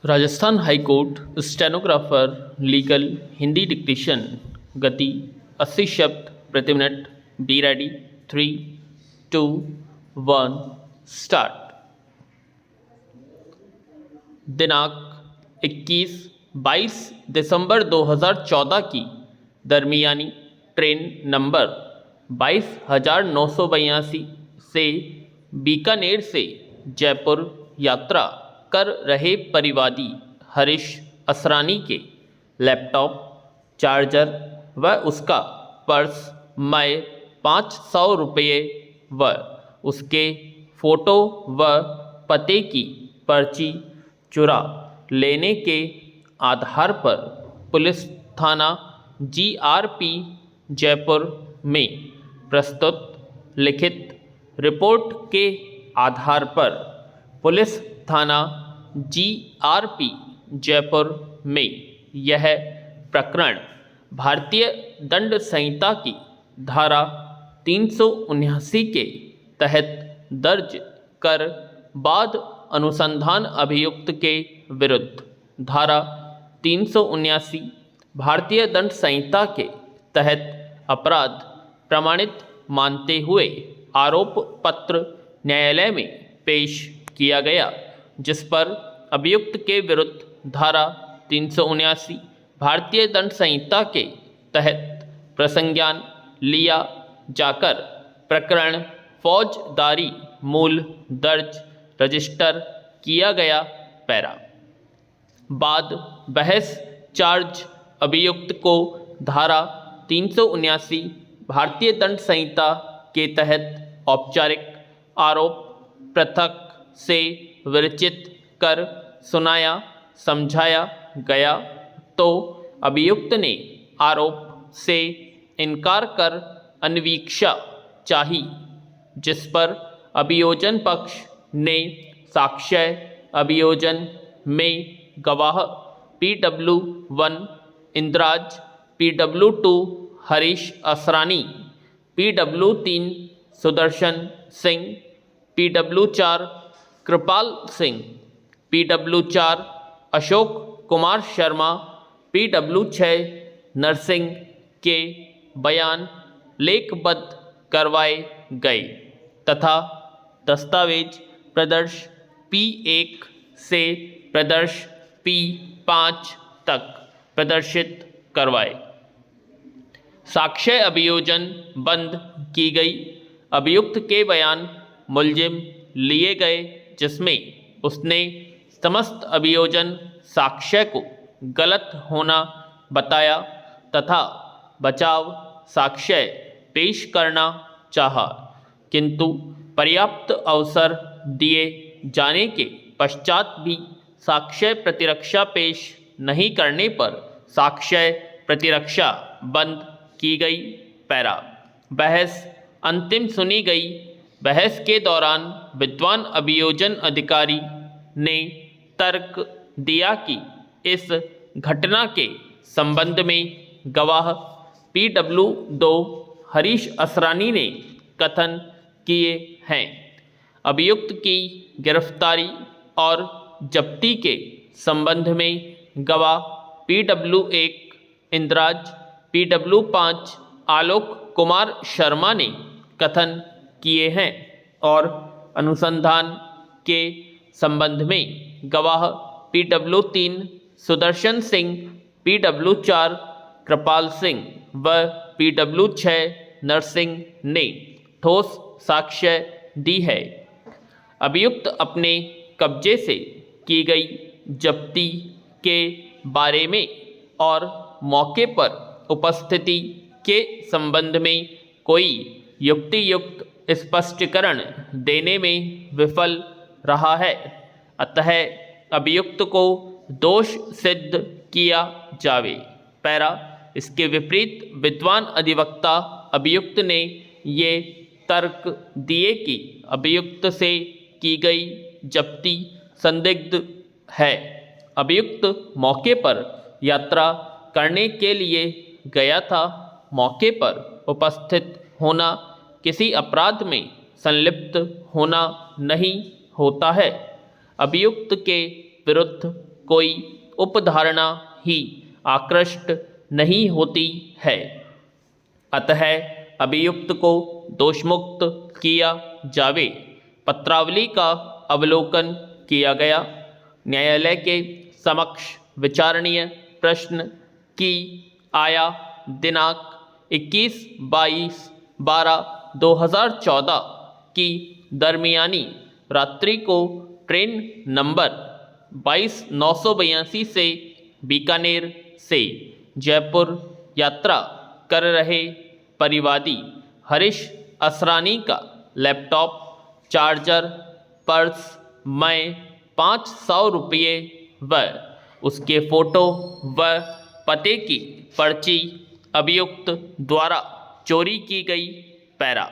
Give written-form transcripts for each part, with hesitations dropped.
Rajasthan high court stenographer legal Hindi dictation गति 80 शब्द प्रति मिनट। Be ready. 3, 2, 1 स्टार्ट। दिनांक 21-22 दिसंबर 2014 की दरमियानी ट्रेन नंबर 22,982 से बीकानेर से जयपुर यात्रा कर रहे परिवादी हरीश असरानी के लैपटॉप, चार्जर व उसका पर्स मय 500 रुपये व उसके फ़ोटो व पते की पर्ची चुरा लेने के आधार पर पुलिस थाना GRP जयपुर में प्रस्तुत लिखित रिपोर्ट के आधार पर पुलिस थाना GRP जयपुर में यह प्रकरण भारतीय दंड संहिता की धारा 379 के तहत दर्ज कर बाद अनुसंधान अभियुक्त के विरुद्ध धारा 379 भारतीय दंड संहिता के तहत अपराध प्रमाणित मानते हुए आरोप पत्र न्यायालय में पेश किया गया, जिस पर अभियुक्त के विरुद्ध धारा 379 भारतीय दंड संहिता के तहत प्रसंज्ञान लिया जाकर प्रकरण फौजदारी मूल दर्ज रजिस्टर किया गया। पैरा बाद बहस चार्ज अभियुक्त को धारा 379 भारतीय दंड संहिता के तहत औपचारिक आरोप पृथक से विरचित कर सुनाया समझाया गया तो अभियुक्त ने आरोप से इनकार कर अनवीक्षा चाही, जिस पर अभियोजन पक्ष ने साक्ष्य अभियोजन में गवाह PW1 इंद्राज, PW2 Harish Asrani, PW3 Sudarshan Singh, PW4 कृपाल सिंह, PW4 अशोक कुमार शर्मा, PW6 नरसिंह के बयान लेखबद्ध करवाए गए तथा दस्तावेज प्रदर्श P1 से प्रदर्श P5 तक प्रदर्शित करवाए। साक्ष्य अभियोजन बंद की गई। अभियुक्त के बयान मुलजिम लिए गए, जिसमें उसने समस्त अभियोजन साक्ष्य को गलत होना बताया तथा बचाव साक्ष्य पेश करना चाहा, किंतु पर्याप्त अवसर दिए जाने के पश्चात भी साक्ष्य प्रतिरक्षा पेश नहीं करने पर साक्ष्य प्रतिरक्षा बंद की गई। पैरा बहस अंतिम सुनी गई। बहस के दौरान विद्वान अभियोजन अधिकारी ने तर्क दिया कि इस घटना के संबंध में गवाह PW2 हरीश असरानी ने कथन किए हैं। अभियुक्त की गिरफ्तारी और जब्ती के संबंध में गवाह PW1 इंद्राज, PW5 आलोक कुमार शर्मा ने कथन किए हैं और अनुसंधान के संबंध में गवाह PW3 सुदर्शन सिंह, PW4 कृपाल सिंह व PW6 नरसिंह ने ठोस साक्ष्य दी है। अभियुक्त अपने कब्जे से की गई जब्ती के बारे में और मौके पर उपस्थिति के संबंध में कोई युक्तियुक्त स्पष्टीकरण देने में विफल रहा है, अतः अभियुक्त को दोष सिद्ध किया जावे। पैरा इसके विपरीत विद्वान अधिवक्ता अभियुक्त ने ये तर्क दिए कि अभियुक्त से की गई जब्ती संदिग्ध है। अभियुक्त मौके पर यात्रा करने के लिए गया था। मौके पर उपस्थित होना किसी अपराध में संलिप्त होना नहीं होता है। अभियुक्त के विरुद्ध कोई उपधारणा ही आकृष्ट नहीं होती है। अतः अभियुक्त को दोषमुक्त किया जावे। पत्रावली का अवलोकन किया गया। न्यायालय के समक्ष विचारणीय प्रश्न की आया दिनांक 21/12/2014 की दरमियानी रात्रि को ट्रेन नंबर 22/982 से बीकानेर से जयपुर यात्रा कर रहे परिवादी हरीश असरानी का लैपटॉप, चार्जर, पर्स में 500 रुपये व उसके फ़ोटो व पते की पर्ची अभियुक्त द्वारा चोरी की गई। पैरा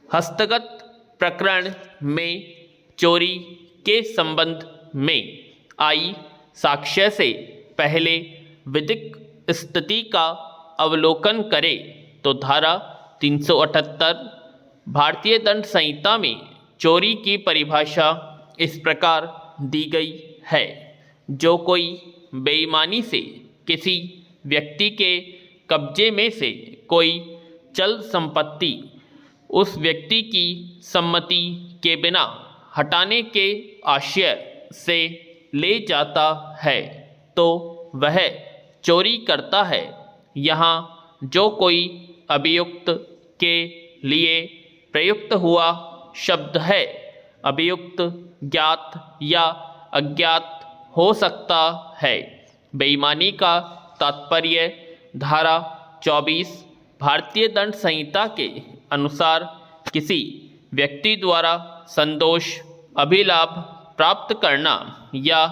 हस्तगत प्रकरण में चोरी के संबंध में आई साक्ष्य से पहले विधिक स्थिति का अवलोकन करें तो धारा 378 भारतीय दंड संहिता में चोरी की परिभाषा इस प्रकार दी गई है। जो कोई बेईमानी से किसी व्यक्ति के कब्जे में से कोई चल संपत्ति उस व्यक्ति की सम्मति के बिना हटाने के आशय से ले जाता है तो वह चोरी करता है। यहाँ जो कोई अभियुक्त के लिए प्रयुक्त हुआ शब्द है, अभियुक्त ज्ञात या अज्ञात हो सकता है। बेईमानी का तात्पर्य धारा 24 भारतीय दंड संहिता के अनुसार किसी व्यक्ति द्वारा संदोष अभिलाभ प्राप्त करना या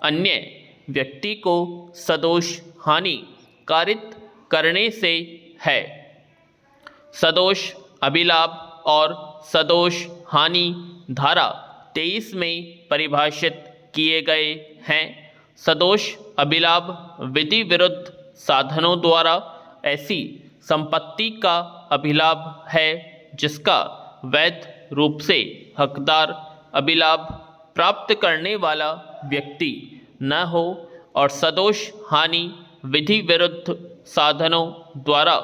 अन्य व्यक्ति को सदोष हानि कारित करने से है। सदोष अभिलाभ और सदोष हानि धारा 23 में परिभाषित किए गए हैं। सदोष अभिलाभ विधि विरुद्ध साधनों द्वारा ऐसी संपत्ति का अभिलाभ है जिसका वैध रूप से हकदार अभिलाभ प्राप्त करने वाला व्यक्ति न हो, और सदोष हानि विधि विरुद्ध साधनों द्वारा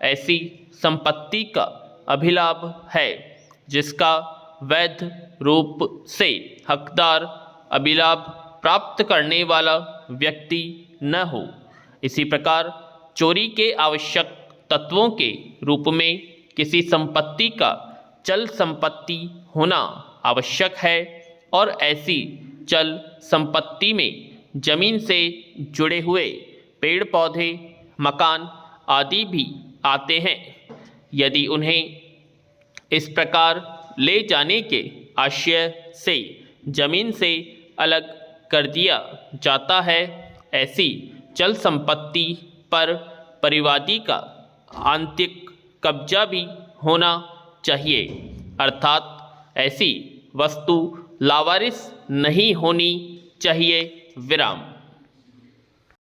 ऐसी संपत्ति का अभिलाभ है जिसका वैध रूप से हकदार अभिलाभ प्राप्त करने वाला व्यक्ति न हो। इसी प्रकार चोरी के आवश्यक तत्वों के रूप में किसी संपत्ति का चल संपत्ति होना आवश्यक है, और ऐसी चल संपत्ति में जमीन से जुड़े हुए पेड़ पौधे, मकान आदि भी आते हैं। यदि उन्हें इस प्रकार ले जाने के आशय से जमीन से अलग कर दिया जाता है, ऐसी चल संपत्ति पर परिवादी का आंतरिक कब्जा भी होना चाहिए, अर्थात ऐसी वस्तु लावारिस नहीं होनी चाहिए। विराम।